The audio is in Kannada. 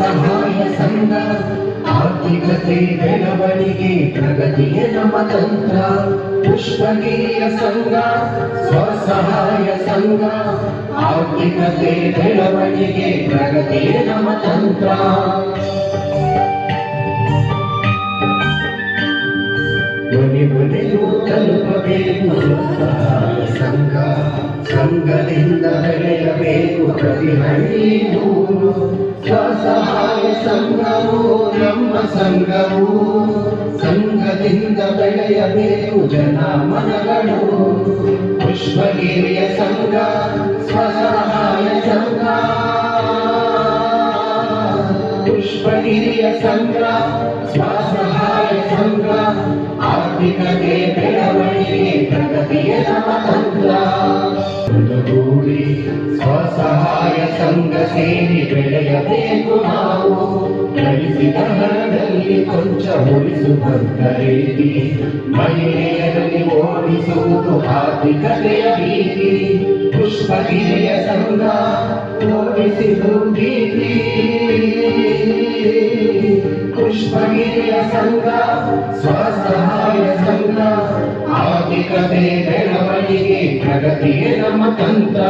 ಸ್ವಸಹಾಯ ಸಂಘ ಆರ್ಥಿಕತೆ ಬೆಳವಣಿಗೆ ಪ್ರಗತಿಯ ನಮ್ಮ ತಂತ್ರ. ಪುಷ್ಪಗಿರಿಯ ಸಂಘ ಸ್ವಸಹಾಯ ಸಂಘ ಆರ್ಥಿಕತೆ ಬೆಳವಣಿಗೆ ಪ್ರಗತಿಯ ನಮ್ಮ ತಂತ್ರ. ಮನೆಗೂ ತಲುಪಬೇಕು ಸ್ವಸಹಾಯ ಸಂಘ, ಸಂಘದಿಂದ ಬೆಳೆಯಬೇಕು ಪ್ರತಿ ಹಳ್ಳಿಯೂ. ಸ್ವಸಹಾಯ ಸಂಘವು ನಮ್ಮ ಸಂಘವು, ಸಂಘದಿಂದ ಬೆಳೆಯಬೇಕು ಜನ ಮನಗಳು. ಪುಷ್ಪಗಿರಿಯ ಸಂಘ ಸ್ವಸಹಾಯ ಸಂಘ, ಪುಷ್ಪಗಿರಿಯ ಸಂಘ ಸ್ವಸಹಾಯ ಸಂಘ ಆರ್ಥಿಕತೆ ಬೆಳವಣಿಗೆ ಪ್ರಗತಿಯ ನಮ್ಮ ತಂತ್ರ. ಒಂದುಗೂಡಿ ಸ್ವಸಹಾಯ ಸಂಘ ಸೇರಿ ಬೆಳೆಯಬೇಕು ನಾವು. ಗಳಿಸಿದ ಹಣದಲ್ಲಿ ಕೊಂಚ ಉಳಿಸುವಂತ ರೀತಿ, ಮಹಿಳೆಯರಲ್ಲಿ ಓಡಿಸುವುದು ಆರ್ಥಿಕತೆಯ ಭೀತಿ. ಪುಷ್ಪಗಿರಿಯ ಸಂಘ ಓಡಿಸಿದು ಭೀತಿ, ಪುಷ್ಪಗಿರಿಯ ಸಂಘ ಸ್ವಸಹಾಯ ಸಂಘ ಆರ್ಥಿಕತೆ ಬೆಳವಣಿಗೆ ಪ್ರಗತಿಯೇ ನಮ್ಮ ತಂತ್ರ.